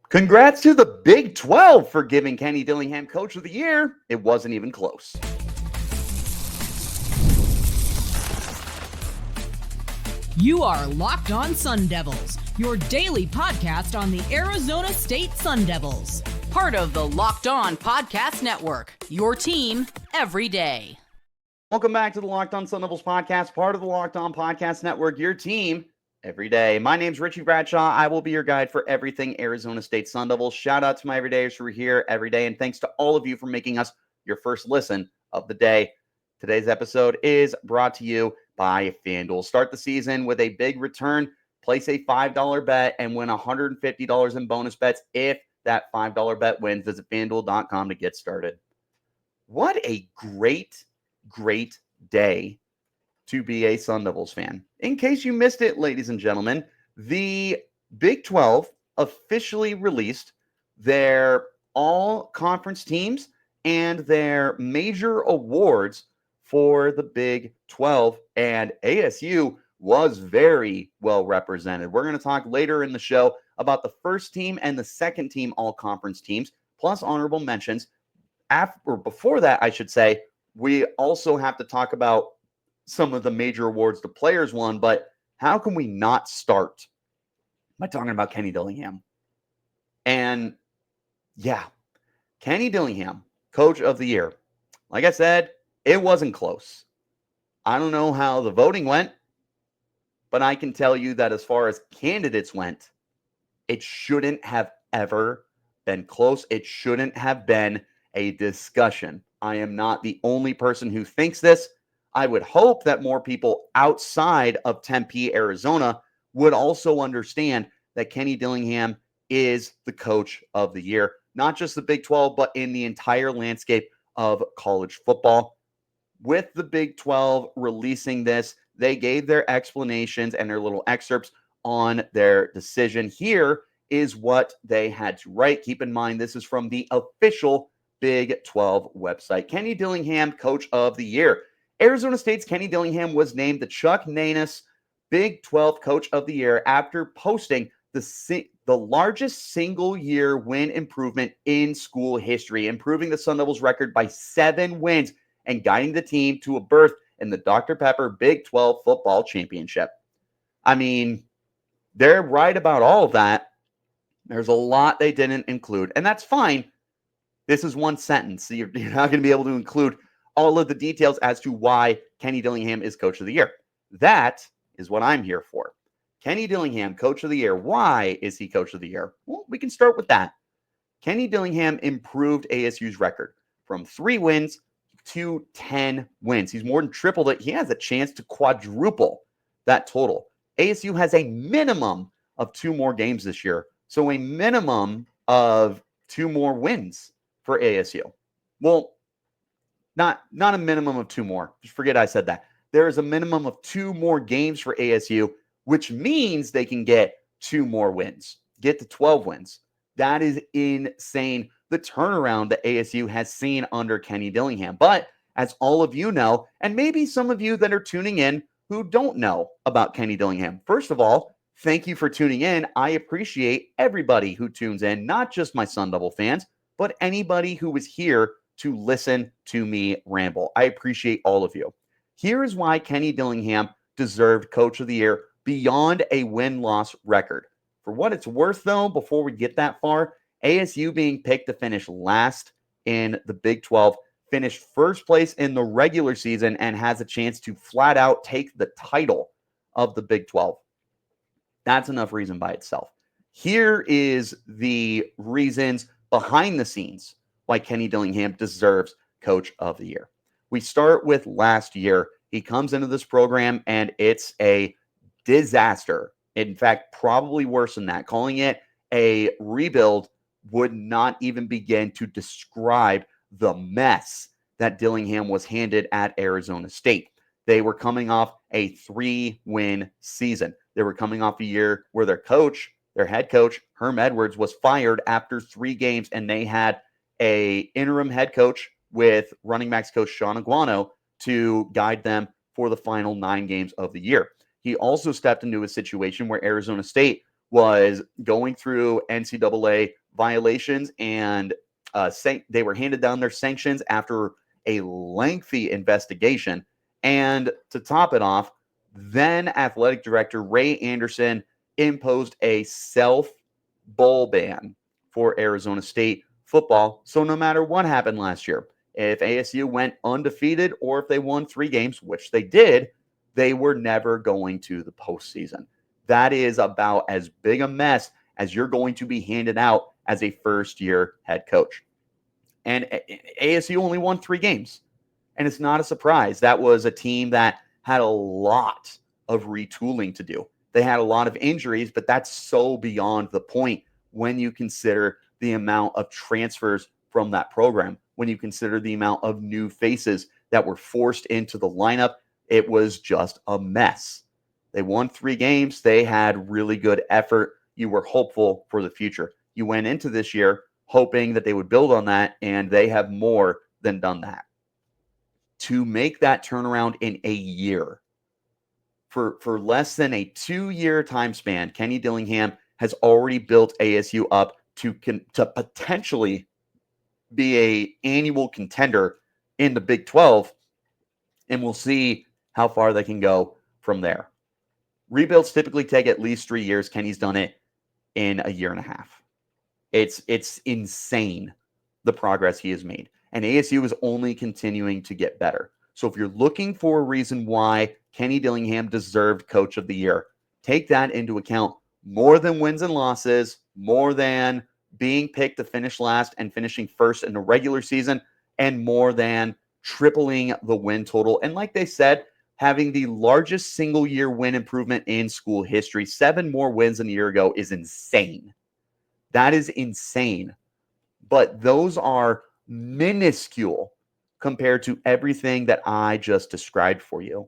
Congrats to the Big 12 for giving Kenny Dillingham Coach of the Year. It wasn't even close. You are Locked On Sun Devils, your daily podcast on the Arizona State Sun Devils. Part of the Locked On Podcast Network, your team every day. Welcome back to the Locked On Sun Devils podcast, part of the Locked On Podcast Network, your team every day. My name's Richie Bradshaw. I will be your guide for everything Arizona State Sun Devils. Shout out to my everydayers who are here every day, and thanks to all of you for making us your first listen of the day. Today's episode is brought to you by FanDuel. Start the season with a big return. Place a $5 bet and win $150 in bonus bets if that $5 bet wins. Visit FanDuel.com to get started. What a great day to be a Sun Devils fan. In case you missed it, ladies and gentlemen, the Big 12 officially released their all-conference teams and their major awards for the Big 12, and ASU was very well represented. We're going to talk later in the show about the first team and the second team all-conference teams, plus honorable mentions. Before that, I should say, we also have to talk about some of the major awards the players won, but how can we not start by talking about Kenny Dillingham? And yeah, Kenny Dillingham, Coach of the Year. Like I said, it wasn't close. I don't know how the voting went, but I can tell you that as far as candidates went, it shouldn't have ever been close. It shouldn't have been a discussion. I am not the only person who thinks this. I would hope that more people outside of Tempe, Arizona would also understand that Kenny Dillingham is the Coach of the Year, not just the Big 12, but in the entire landscape of college football. With the Big 12 releasing this, they gave their explanations and their little excerpts on their decision. Here is what they had to write. Keep in mind, this is from the official Big 12 website. Kenny Dillingham, Coach of the Year. Arizona State's Kenny Dillingham was named the Chuck Nanus Big 12 Coach of the Year after posting the largest single-year win improvement in school history, improving the Sun Devils' record by 7 wins and guiding the team to a berth in the Dr. Pepper Big 12 Football Championship. I mean, they're right about all of that. There's a lot they didn't include, and that's fine. This is one sentence, so you're not going to be able to include all of the details as to why Kenny Dillingham is Coach of the Year. That is what I'm here for. Kenny Dillingham, Coach of the Year. Why is he Coach of the Year? Well, we can start with that. Kenny Dillingham improved ASU's record from 3 wins to 10 wins. He's more than tripled it. He has a chance to quadruple that total. ASU has a minimum of 2 more games this year, so a minimum of 2 more wins for ASU. Well, not a minimum of 2 more. Just forget I said that. There is a minimum of 2 more games for ASU, which means they can get 2 more wins, get to 12 wins. That is insane. The turnaround that ASU has seen under Kenny Dillingham. But as all of you know, and maybe some of you that are tuning in who don't know about Kenny Dillingham, first of all, thank you for tuning in. I appreciate everybody who tunes in, not just my Sun Devil fans, but anybody who is here to listen to me ramble. I appreciate all of you. Here is why Kenny Dillingham deserved Coach of the Year beyond a win-loss record. For what it's worth, though, before we get that far, ASU being picked to finish last in the Big 12, finished first place in the regular season, and has a chance to flat out take the title of the Big 12. That's enough reason by itself. Here is the reasons behind the scenes why Kenny Dillingham deserves Coach of the Year. We start with last year. He comes into this program and it's a disaster. In fact, probably worse than that. Calling it a rebuild would not even begin to describe the mess that Dillingham was handed at Arizona State. They were coming off a 3-win season. They were coming off a year where their head coach, Herm Edwards, was fired after 3 games, and they had a interim head coach with running backs coach Sean Aguano to guide them for the final 9 games of the year. He also stepped into a situation where Arizona State was going through NCAA violations, and they were handed down their sanctions after a lengthy investigation. And to top it off, then athletic director Ray Anderson imposed a self-bowl ban for Arizona State football. So no matter what happened last year, if ASU went undefeated or if they won 3 games, which they did, they were never going to the postseason. That is about as big a mess as you're going to be handed out as a first-year head coach. And ASU only won 3 games. And it's not a surprise. That was a team that had a lot of retooling to do. They had a lot of injuries, but that's so beyond the point when you consider the amount of transfers from that program, when you consider the amount of new faces that were forced into the lineup. It was just a mess. They won 3 games. They had really good effort. You were hopeful for the future. You went into this year hoping that they would build on that, and they have more than done that. To make that turnaround in a year, for less than a 2-year time span, Kenny Dillingham has already built ASU up to potentially be an annual contender in the Big 12, and we'll see how far they can go from there. Rebuilds typically take at least 3 years. Kenny's done it in a year and a half. It's insane, the progress he has made. And ASU is only continuing to get better. So if you're looking for a reason why Kenny Dillingham deserved Coach of the Year, take that into account. More than wins and losses, more than being picked to finish last and finishing first in the regular season, and more than tripling the win total. And like they said, having the largest single-year win improvement in school history. 7 more wins than a year ago is insane. That is insane. But those are minuscule compared to everything that I just described for you.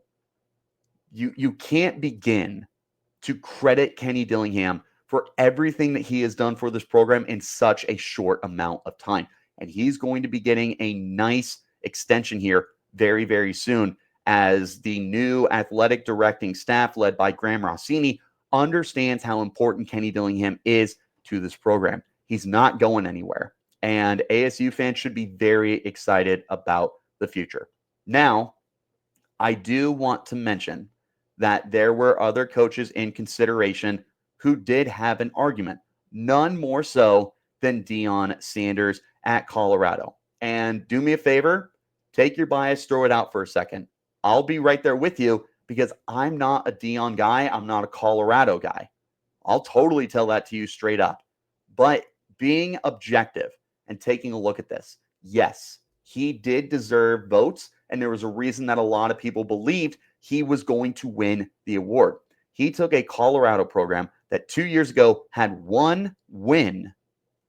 You can't begin to credit Kenny Dillingham for everything that he has done for this program in such a short amount of time. And he's going to be getting a nice extension here very, very soon, as the new athletic directing staff led by Graham Rossini understands how important Kenny Dillingham is to this program. He's not going anywhere. And ASU fans should be very excited about the future. Now, I do want to mention that there were other coaches in consideration who did have an argument, none more so than Deion Sanders at Colorado. And do me a favor, take your bias, throw it out for a second. I'll be right there with you because I'm not a Deion guy. I'm not a Colorado guy. I'll totally tell that to you straight up. But being objective and taking a look at this, yes, he did deserve votes, and there was a reason that a lot of people believed he was going to win the award. He took a Colorado program that 2 years ago had one win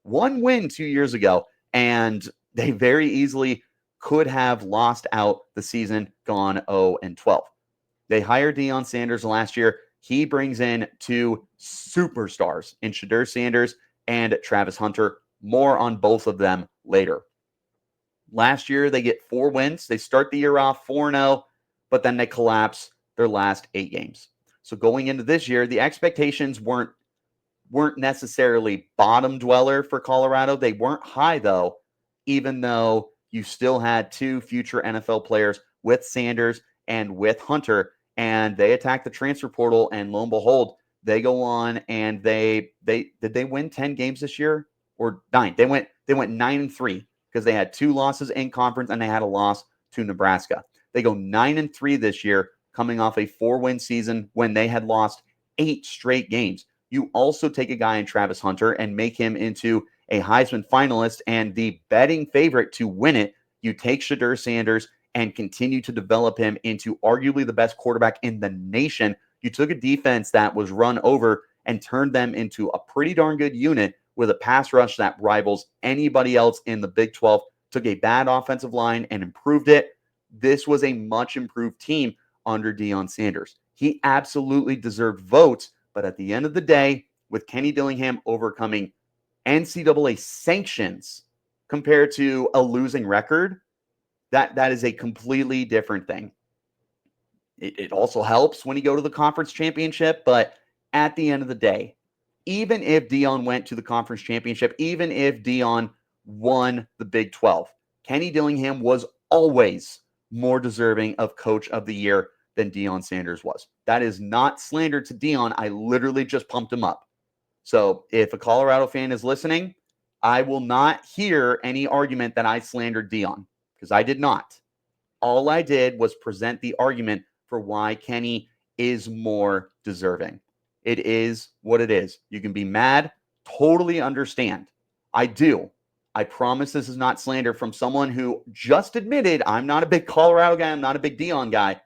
2 years ago, and they very easily could have lost out the season, gone 0-12. They hired Deion Sanders last year. He brings in 2 superstars in Shedeur Sanders and Travis Hunter. More on both of them later. Last year, they get 4 wins. They start the year off 4-0, but then they collapse their last 8 games. So going into this year, the expectations weren't necessarily bottom dweller for Colorado. They weren't high, though, even though you still had 2 future NFL players with Sanders and with Hunter, and they attacked the transfer portal, and lo and behold, they go on and did they win 10 games this year or 9? They went 9-3 because they had 2 losses in conference and they had a loss to Nebraska. They go 9-3 this year, coming off a 4-win season when they had lost 8 straight games. You also take a guy in Travis Hunter and make him into a Heisman finalist and the betting favorite to win it. You take Shedeur Sanders and continue to develop him into arguably the best quarterback in the nation. You took a defense that was run over and turned them into a pretty darn good unit with a pass rush that rivals anybody else in the Big 12. Took a bad offensive line and improved it. This was a much improved team under Deion Sanders. He absolutely deserved votes, but at the end of the day, with Kenny Dillingham overcoming NCAA sanctions compared to a losing record, that is a completely different thing. It also helps when you go to the conference championship, but at the end of the day, even if Dion went to the conference championship, even if Dion won the Big 12, Kenny Dillingham was always more deserving of Coach of the Year than Deion Sanders was. That is not slander to Dion. I literally just pumped him up. So if a Colorado fan is listening, I will not hear any argument that I slandered Dion, because I did not. All I did was present the argument for why Kenny is more deserving. It is what it is. You can be mad, totally understand. I do. I promise this is not slander from someone who just admitted I'm not a big Colorado guy, I'm not a big Dion guy.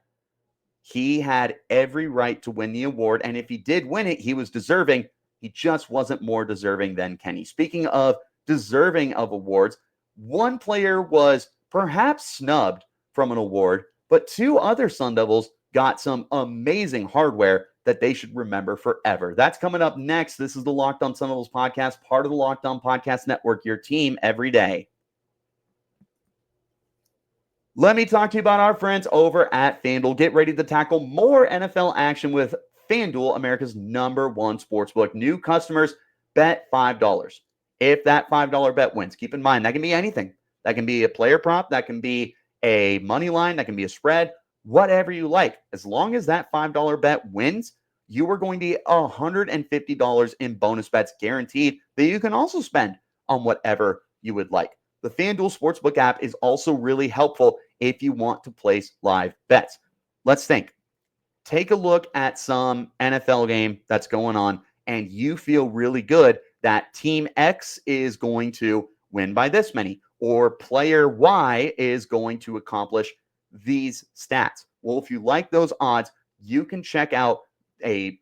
He had every right to win the award, and if he did win it, he was deserving. He just wasn't more deserving than Kenny. Speaking of deserving of awards, one player was perhaps snubbed from an award, but two other Sun Devils got some amazing hardware that they should remember forever. That's coming up next. This is the Locked On Sun Devils podcast, part of the Locked On Podcast Network, your team every day. Let me talk to you about our friends over at FanDuel. Get ready to tackle more NFL action with FanDuel, America's #1 sportsbook. New customers bet $5. If that $5 bet wins, keep in mind, that can be anything. That can be a player prop. That can be a money line. That can be a spread, whatever you like. As long as that $5 bet wins, you are going to get $150 in bonus bets guaranteed that you can also spend on whatever you would like. The FanDuel Sportsbook app is also really helpful if you want to place live bets. Let's think. Take a look at some NFL game that's going on, and you feel really good that Team X is going to win by this many, or player Y is going to accomplish these stats. Well, if you like those odds, you can check out a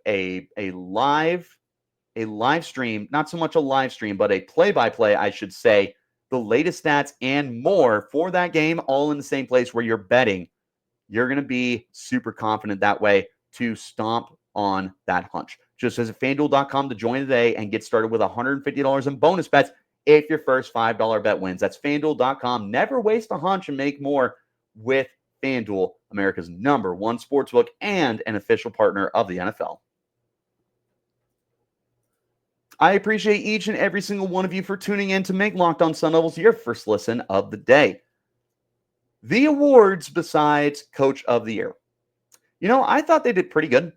live stream, not so much a live stream, but a play-by-play, I should say, the latest stats and more for that game, all in the same place where you're betting. You're going to be super confident that way to stomp on that hunch. Just visit FanDuel.com to join today and get started with $150 in bonus bets if your first $5 bet wins. That's FanDuel.com. Never waste a hunch and make more with FanDuel, America's #1 sportsbook and an official partner of the NFL. I appreciate each and every single one of you for tuning in to make Locked On Sun Devils your first listen of the day. The awards besides Coach of the Year. I thought they did pretty good.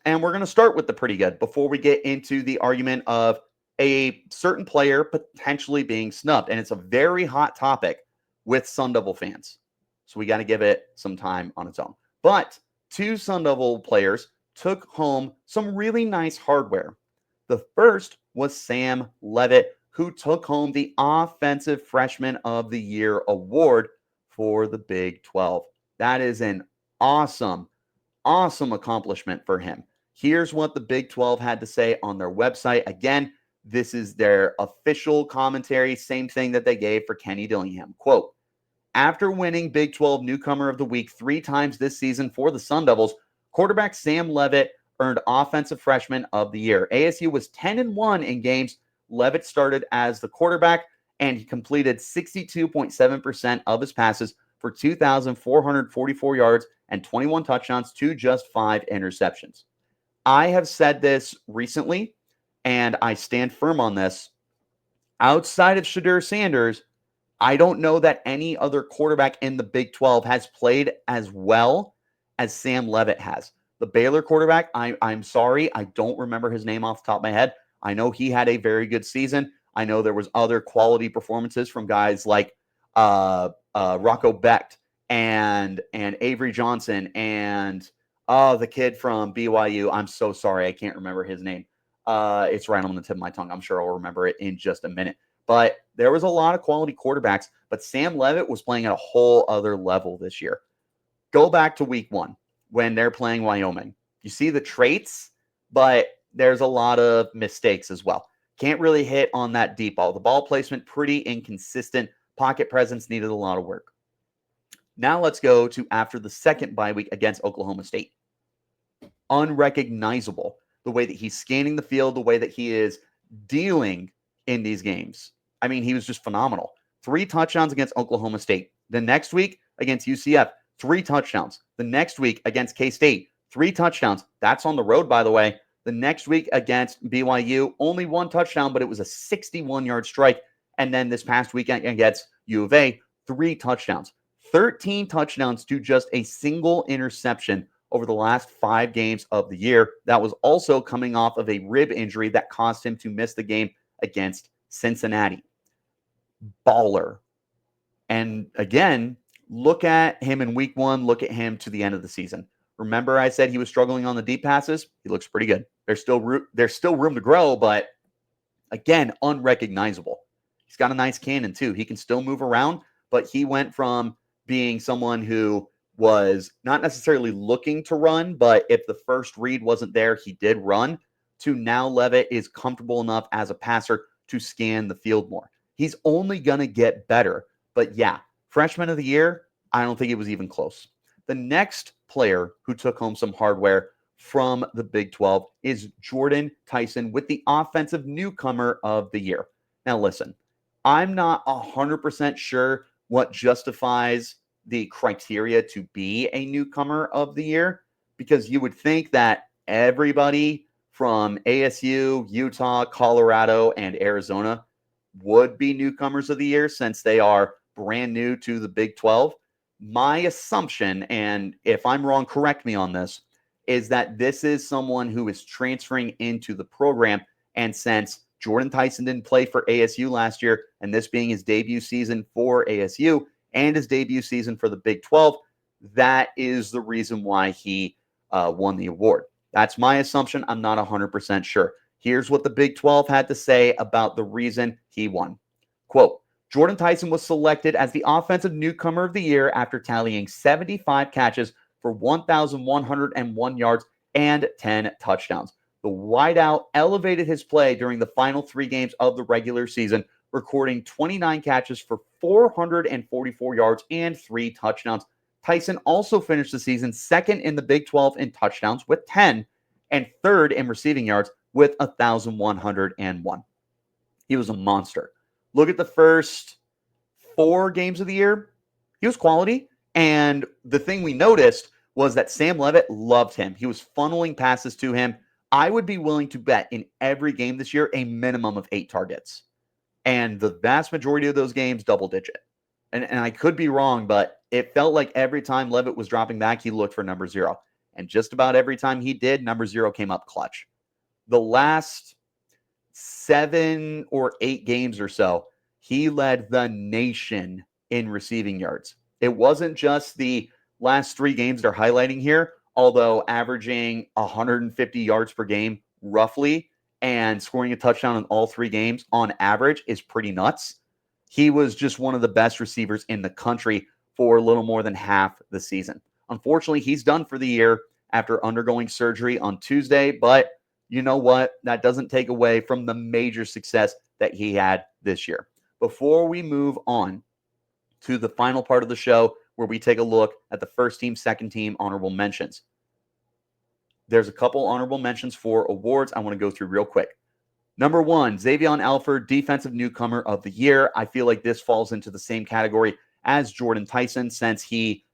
And we're going to start with the pretty good before we get into the argument of a certain player potentially being snubbed. And it's a very hot topic with Sun Devil fans. So we got to give it some time on its own. But two Sun Devil players took home some really nice hardware. The first was Sam Levitt, who took home the Offensive Freshman of the Year award for the Big 12. That is an awesome accomplishment for him. Here's what the Big 12 had to say on their website. Again, this is their official commentary, same thing that they gave for Kenny Dillingham. Quote, after winning Big 12 Newcomer of the Week 3 times this season for the Sun Devils, quarterback Sam Levitt earned Offensive Freshman of the Year. ASU was 10-1 in games Levitt started as the quarterback, and he completed 62.7% of his passes for 2,444 yards and 21 touchdowns to just 5 interceptions. I have said this recently, and I stand firm on this. Outside of Shedeur Sanders, I don't know that any other quarterback in the Big 12 has played as well as Sam Levitt has. The Baylor quarterback, I'm sorry, I don't remember his name off the top of my head. I know he had a very good season. I know there was other quality performances from guys like Rocco Becht and Avery Johnson and the kid from BYU. I'm so sorry, I can't remember his name. It's right on the tip of my tongue. I'm sure I'll remember it in just a minute. But there was a lot of quality quarterbacks, but Sam Levitt was playing at a whole other level this year. Go back to week 1 when they're playing Wyoming. You see the traits, but there's a lot of mistakes as well. Can't really hit on that deep ball. The ball placement, pretty inconsistent. Pocket presence needed a lot of work. Now let's go to after the second bye week against Oklahoma State. Unrecognizable. The way that he's scanning the field, the way that he is dealing in these games. I mean, he was just phenomenal. 3 touchdowns against Oklahoma State. The next week against UCF, 3 touchdowns. The next week against K-State, 3 touchdowns. That's on the road, by the way. The next week against BYU, only 1 touchdown, but it was a 61-yard strike. And then this past weekend against U of A, 3 touchdowns. 13 touchdowns to just a single interception over the last 5 games of the year. That was also coming off of a rib injury that caused him to miss the game against Cincinnati. Baller. And again, look at him in week 1, look at him to the end of the season. Remember I said he was struggling on the deep passes? He looks pretty good. There's still room to grow, but again, unrecognizable. He's got a nice cannon too. He can still move around, but he went from being someone who was not necessarily looking to run, but if the first read wasn't there, he did run, to now Levitt is comfortable enough as a passer to scan the field more. He's only going to get better. But yeah, freshman of the year, I don't think it was even close. The next player who took home some hardware from the Big 12 is Jordyn Tyson with the Offensive Newcomer of the Year. Now listen, I'm not 100% sure what justifies the criteria to be a Newcomer of the Year, because you would think that everybody from ASU, Utah, Colorado, and Arizona would be Newcomers of the Year since they are brand new to the Big 12. My assumption, and if I'm wrong, correct me on this, is that this is someone who is transferring into the program. And since Jordyn Tyson didn't play for ASU last year, and this being his debut season for ASU and his debut season for the Big 12, that is the reason why he won the award. That's my assumption. I'm not 100% sure. Here's what the Big 12 had to say about the reason he won. Quote, Jordyn Tyson was selected as the Offensive Newcomer of the Year after tallying 75 catches for 1,101 yards and 10 touchdowns. The wideout elevated his play during the final 3 games of the regular season, recording 29 catches for 444 yards and 3 touchdowns. Tyson also finished the season second in the Big 12 in touchdowns with 10 and third in receiving yards with 1,101. He was a monster. Look at the first 4 games of the year. He was quality. And the thing we noticed was that Sam Levitt loved him. He was funneling passes to him. I would be willing to bet in every game this year a minimum of 8 targets. And the vast majority of those games, double digit. And I could be wrong, but it felt like every time Levitt was dropping back, he looked for number 0. And just about every time he did, number 0 came up clutch. The last 7 or 8 games or so, he led the nation in receiving yards. It wasn't just the last 3 games they're highlighting here, although averaging 150 yards per game roughly and scoring a touchdown in all 3 games on average is pretty nuts. He was just one of the best receivers in the country for a little more than half the season. Unfortunately, he's done for the year after undergoing surgery on Tuesday, but you know what? That doesn't take away from the major success that he had this year. Before we move on to the final part of the show, where we take a look at the first team, second team honorable mentions, there's a couple honorable mentions for awards I want to go through real quick. Number 1, Xavion Alford, Defensive Newcomer of the Year. I feel like this falls into the same category as Jordyn Tyson since he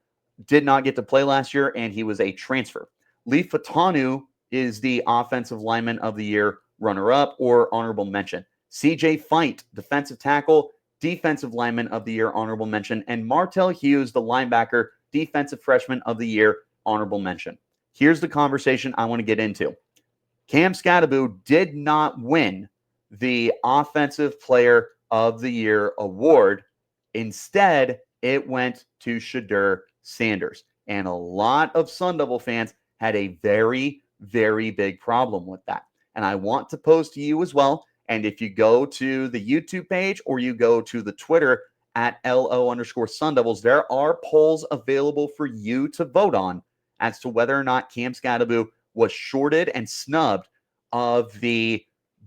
did not get to play last year and he was a transfer. Lee Fatanu is the Offensive Lineman of the Year runner-up or honorable mention. CJ Fite, Defensive Tackle, Defensive Lineman of the Year, honorable mention. And Martell Hughes, the linebacker, Defensive Freshman of the Year, honorable mention. Here's the conversation I want to get into. Cam Skattebo did not win the Offensive Player of the Year award. Instead, it went to Shedeur Sanders. And a lot of Sun Devil fans had a very, very big problem with that. And I want to pose to you as well. And if you go to the YouTube page or you go to the Twitter at LO_Sun Devils, there are polls available for you to vote on as to whether or not Cam Skattebo was shorted and snubbed of the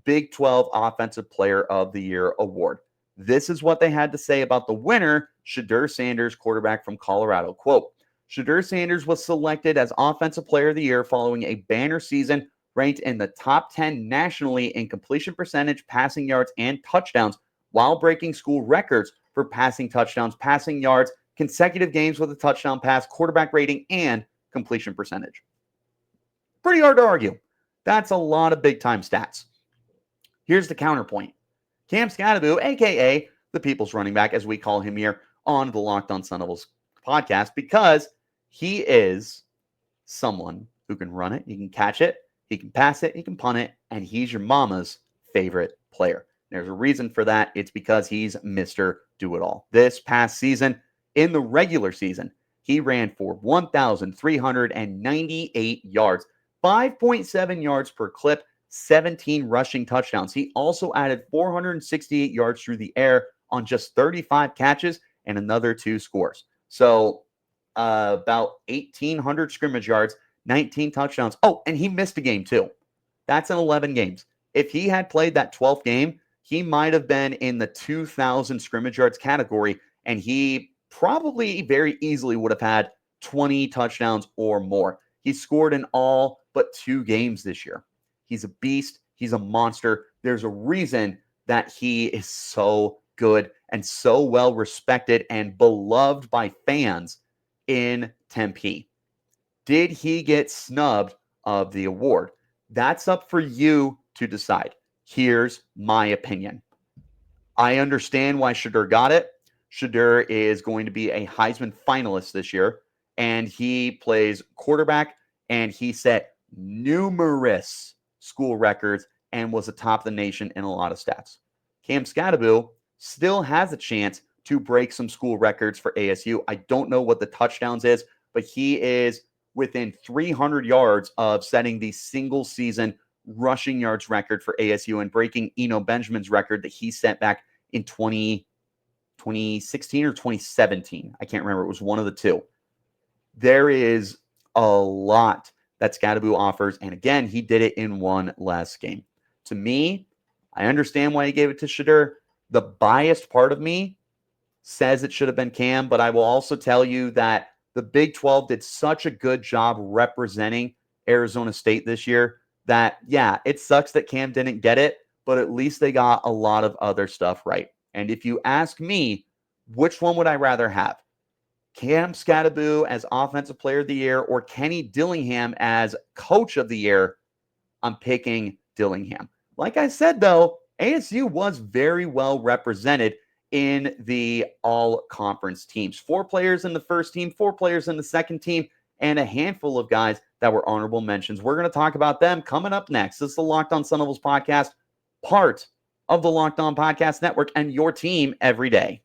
Big 12 Offensive Player of the Year award. This is what they had to say about the winner, Shedeur Sanders, quarterback from Colorado. Quote, Shedeur Sanders was selected as Offensive Player of the Year following a banner season, ranked in the top 10 nationally in completion percentage, passing yards, and touchdowns, while breaking school records for passing touchdowns, passing yards, consecutive games with a touchdown pass, quarterback rating, and completion percentage. Pretty hard to argue. That's a lot of big-time stats. Here's the counterpoint. Cam Skattebo, a.k.a. the people's running back, as we call him here on the Locked On Sun Devils podcast, because he is someone who can run it, he can catch it, he can pass it, he can punt it, and he's your mama's favorite player. There's a reason for that. It's because he's Mr. Do-It-All. This past season, in the regular season, he ran for 1,398 yards, 5.7 yards per clip, 17 rushing touchdowns. He also added 468 yards through the air on just 35 catches and another 2 scores. So about 1,800 scrimmage yards, 19 touchdowns. Oh, and he missed a game too. That's in 11 games. If he had played that 12th game, he might have been in the 2,000 scrimmage yards category, and he probably very easily would have had 20 touchdowns or more. He scored in all but 2 games this year. He's a beast. He's a monster. There's a reason that he is so good and so well respected and beloved by fans in Tempe. Did he get snubbed of the award? That's up for you to decide. Here's my opinion. I understand why Shedeur got it. Shedeur is going to be a Heisman finalist this year, and he plays quarterback, and he set numerous school records and was atop the nation in a lot of stats. Cam Skattebo still has a chance to break some school records for ASU. I don't know what the touchdowns is, but he is within 300 yards of setting the single season rushing yards record for ASU and breaking Eno Benjamin's record that he set back in 2016 or 2017. I can't remember. It was one of the two. There is a lot that Skattebo offers. And again, he did it in one last game. To me, I understand why he gave it to Shedeur. The biased part of me says it should have been Cam, but I will also tell you that the Big 12 did such a good job representing Arizona State this year that, yeah, it sucks that Cam didn't get it, but at least they got a lot of other stuff right. And if you ask me, which one would I rather have? Cam Skattebo as Offensive Player of the Year or Kenny Dillingham as Coach of the Year? I'm picking Dillingham. Like I said, though, ASU was very well represented in the all-conference teams. 4 players in the first team, 4 players in the second team, and a handful of guys that were honorable mentions. We're going to talk about them coming up next. This is the Locked On Sun Devils podcast, part of the Locked On Podcast Network, and your team every day.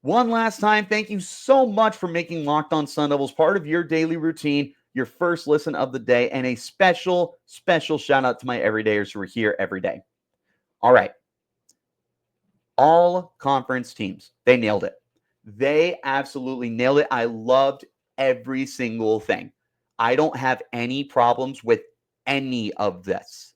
One last time, thank you so much for making Locked On Sun Devils part of your daily routine, your first listen of the day, and a special, special shout out to my everydayers who are here every day. All right. All conference teams, they nailed it. They absolutely nailed it. I loved every single thing. I don't have any problems with any of this.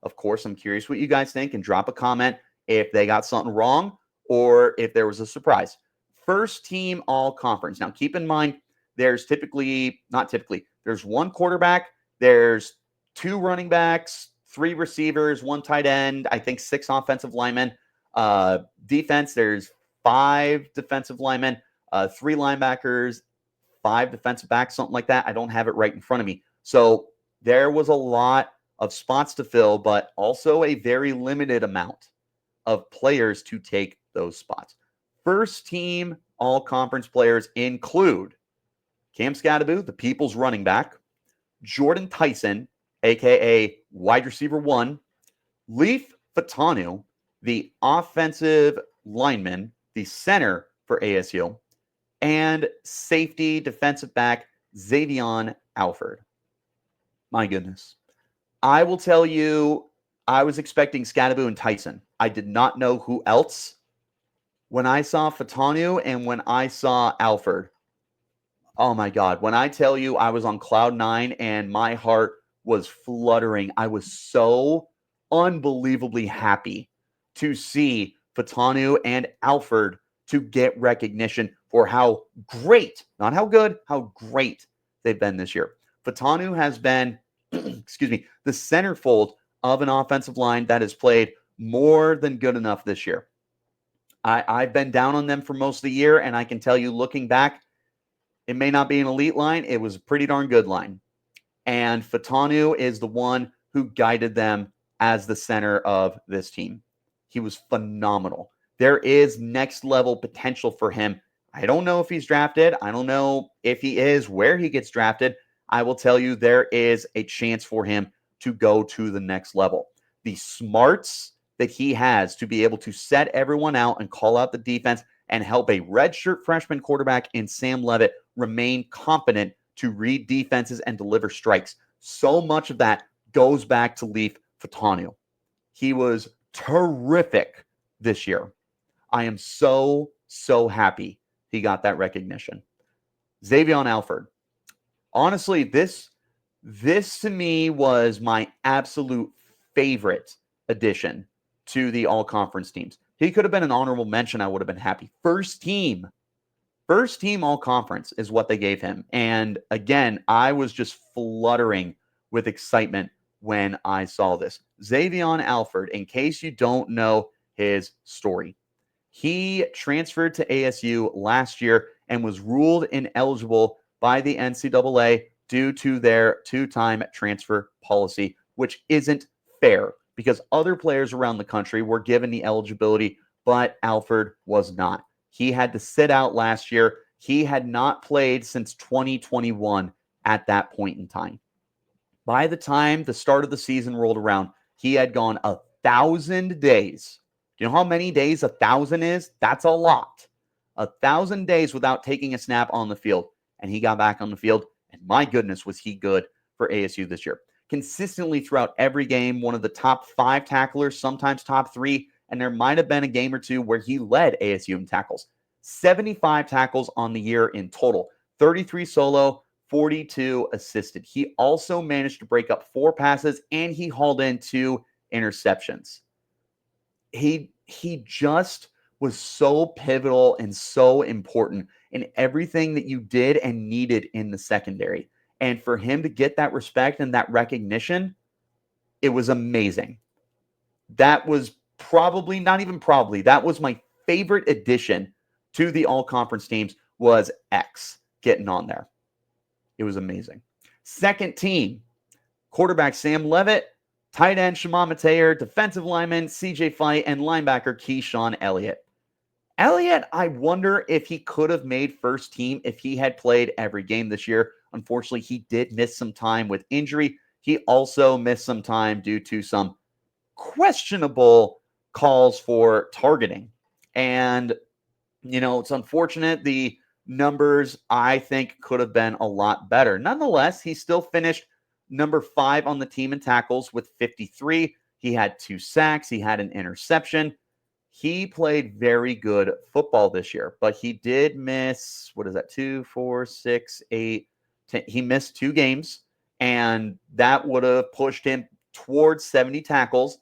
Of course, I'm curious what you guys think, and drop a comment if they got something wrong or if there was a surprise. First team all conference. Now, keep in mind, there's there's 1 quarterback, there's 2 running backs, 3 receivers, 1 tight end, I think 6 offensive linemen. Defense, there's 5 defensive linemen, 3 linebackers, 5 defensive backs, something like that. I don't have it right in front of me. So there was a lot of spots to fill, but also a very limited amount of players to take those spots. First team all-conference players include Cam Skattebo, the people's running back, Jordyn Tyson, a.k.a. wide receiver 1, Leif Fatanu, the offensive lineman, the center for ASU, and safety defensive back Xavion Alford. My goodness. I will tell you, I was expecting Skattebo and Tyson. I did not know who else. When I saw Fatanu and when I saw Alford, oh my God. When I tell you I was on cloud 9 and my heart was fluttering, I was so unbelievably happy to see Fatanu and Alford to get recognition for how great, not how good, how great they've been this year. Fatanu has been, the centerfold of an offensive line that has played more than good enough this year. I've been down on them for most of the year, and I can tell you, looking back, it may not be an elite line. It was a pretty darn good line. And Fataanu is the one who guided them as the center of this team. He was phenomenal. There is next level potential for him. I don't know if he's drafted. I don't know if he is, where he gets drafted. I will tell you there is a chance for him to go to the next level. The smarts that he has to be able to set everyone out and call out the defense and help a redshirt freshman quarterback in Sam Levitt remain confident to read defenses and deliver strikes. So much of that goes back to Leaf Fataanu. He was terrific this year. I am so happy he got that recognition. Xavier Alford. Honestly, this to me was my absolute favorite addition to the all-conference teams. He could have been an honorable mention. I would have been happy. First team all-conference is what they gave him. And again, I was just fluttering with excitement when I saw this. Xavier Alford, in case you don't know his story, he transferred to ASU last year and was ruled ineligible by the NCAA due to their two-time transfer policy, which isn't fair because other players around the country were given the eligibility, but Alford was not. He had to sit out last year. He had not played since 2021 at that point in time. By the time the start of the season rolled around, he had gone 1,000 days. Do you know how many days 1,000 is? That's a lot. 1,000 days without taking a snap on the field. And he got back on the field, and my goodness, was he good for ASU this year. Consistently throughout every game, one of the top 5 tacklers, sometimes top 3, and there might have been a game or two where he led ASU in tackles. 75 tackles on the year in total, 33 solo, 42 assisted. He also managed to break up 4 passes, and he hauled in 2 interceptions. He just was so pivotal and so important in everything that you did and needed in the secondary. And for him to get that respect and that recognition, it was amazing. That was that was my favorite addition to the all-conference teams was X getting on there. It was amazing. Second team, quarterback Sam Levitt, tight end Shema Mateer, defensive lineman CJ Fight, and linebacker Keyshawn Elliott. Elliott, I wonder if he could have made first team if he had played every game this year. Unfortunately, he did miss some time with injury. He also missed some time due to some questionable calls for targeting. And, it's unfortunate. The numbers, I think, could have been a lot better. Nonetheless, he still finished number 5 on the team in tackles with 53. He had 2 sacks. He had an interception. He played very good football this year, but he did miss, 2, 4, 6, 8, 10. He missed 2 games, and that would have pushed him towards 70 tackles.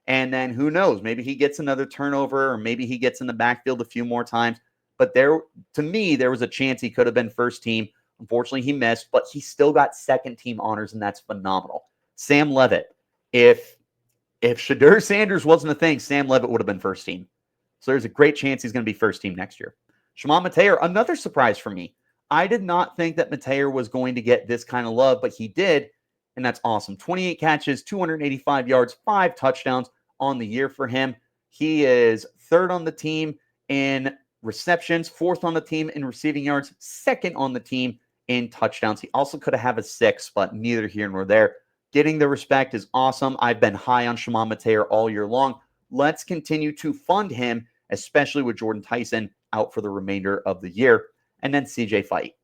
And then who knows, maybe he gets another turnover, or maybe he gets in the backfield a few more times. But there was a chance he could have been first team. Unfortunately, he missed, but he still got second team honors, and that's phenomenal. Sam Levitt, if Shadur Sanders wasn't a thing, Sam Levitt would have been first team. So there's a great chance he's going to be first team next year. Shema Mateer, another surprise for me. I did not think that Mateer was going to get this kind of love, but he did, and that's awesome. 28 catches, 285 yards, 5 touchdowns on the year for him. He is 3rd on the team in receptions, 4th on the team in receiving yards, 2nd on the team in touchdowns. He also could have a 6, but neither here nor there. Getting the respect is awesome. I've been high on Shema Mateer all year long. Let's continue to fund him, especially with Jordyn Tyson out for the remainder of the year. And then CJ Fight.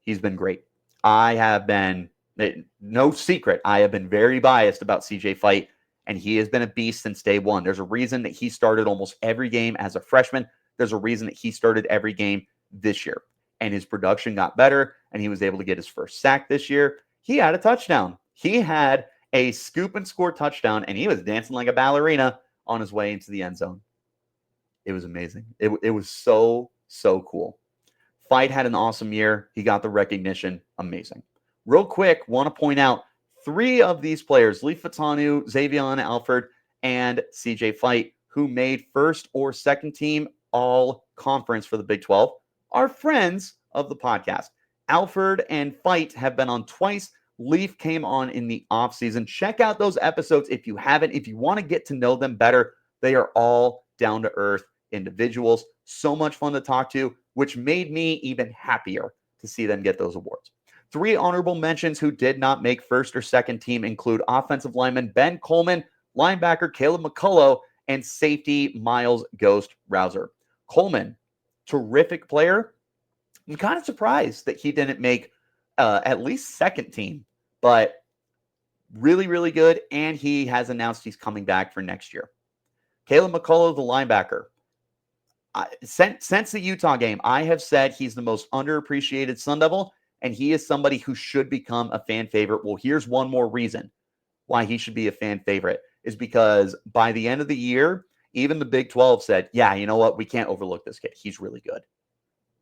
He's been great. No secret, I have been very biased about CJ Fight, and he has been a beast since day one. There's a reason that he started almost every game as a freshman. There's a reason that he started every game this year. And his production got better, and he was able to get his first sack this year. He had a touchdown. He had a scoop and score touchdown, and he was dancing like a ballerina on his way into the end zone. It was amazing. It was so cool. Fight had an awesome year. He got the recognition. Amazing. Real quick, want to point out 3 of these players, Leif Fataanu, Xavier Alford, and CJ Fight, who made first or second team all conference for the Big 12, are friends of the podcast. Alford and Fight have been on twice. Leaf came on in the offseason. Check out those episodes if you haven't. If you want to get to know them better, they are all down-to-earth individuals. So much fun to talk to, which made me even happier to see them get those awards. 3 honorable mentions who did not make first or second team include offensive lineman Ben Coleman, linebacker Caleb McCullough, and safety Miles Ghost Rouser. Coleman, terrific player. I'm kind of surprised that he didn't make at least second team, but really, really good. And he has announced he's coming back for next year. Caleb McCullough, the linebacker. Since the Utah game, I have said he's the most underappreciated Sun Devil, and he is somebody who should become a fan favorite. Well, here's one more reason why he should be a fan favorite, is because by the end of the year, even the Big 12 said, yeah, you know what? We can't overlook this kid. He's really good.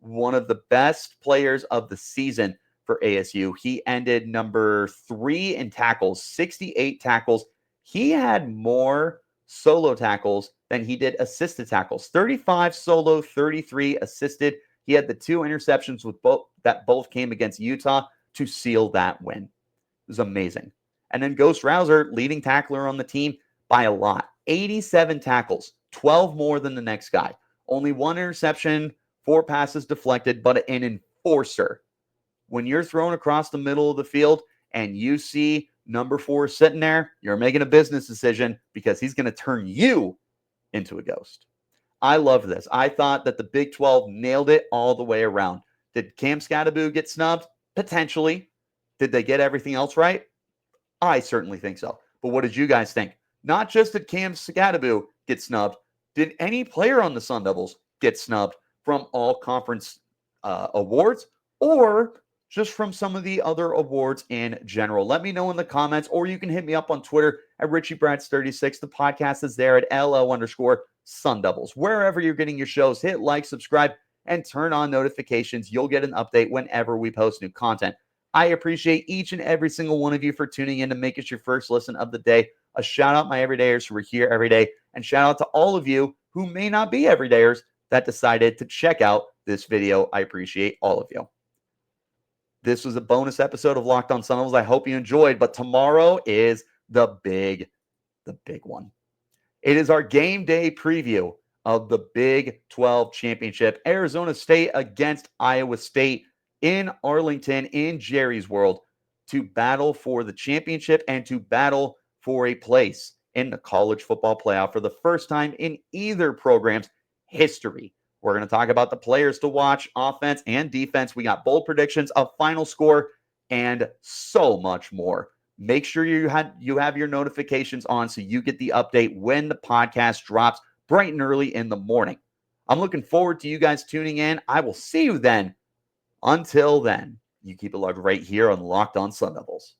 One of the best players of the season for ASU. He ended number 3 in tackles, 68 tackles. He had more solo tackles than he did assisted tackles. 35 solo, 33 assisted. He had the 2 interceptions with both came against Utah to seal that win. It was amazing. And then Ghost Rouser, leading tackler on the team by a lot. 87 tackles, 12 more than the next guy. Only 1 interception, 4 passes deflected, but an enforcer. When you're thrown across the middle of the field and you see number 4 sitting there, you're making a business decision because he's going to turn you into a ghost. I love this. I thought that the Big 12 nailed it all the way around. Did Cam Skattebo get snubbed? Potentially. Did they get everything else right? I certainly think so. But what did you guys think? Not just did Cam Skattebo get snubbed, did any player on the Sun Devils get snubbed from all conference awards or just from some of the other awards in general? Let me know in the comments, or you can hit me up on Twitter at RichieBrats36. The podcast is there at LO_Sun Devils. Wherever you're getting your shows, hit like, subscribe, and turn on notifications. You'll get an update whenever we post new content. I appreciate each and every single one of you for tuning in to make it your first listen of the day. A shout out my everydayers who are here every day, and shout out to all of you who may not be everydayers that decided to check out this video. I appreciate all of you. This was a bonus episode of Locked On Sun Devils. I hope you enjoyed, but tomorrow is the big one. It is our game day preview of the Big 12 Championship. Arizona State against Iowa State in Arlington, in Jerry's World, to battle for the championship and to battle for a place in the college football playoff for the first time in either program's history. We're going to talk about the players to watch, offense and defense. We got bold predictions, a final score, and so much more. Make sure you have your notifications on so you get the update when the podcast drops bright and early in the morning. I'm looking forward to you guys tuning in. I will see you then. Until then, you keep it locked right here on Locked On Sun Devils.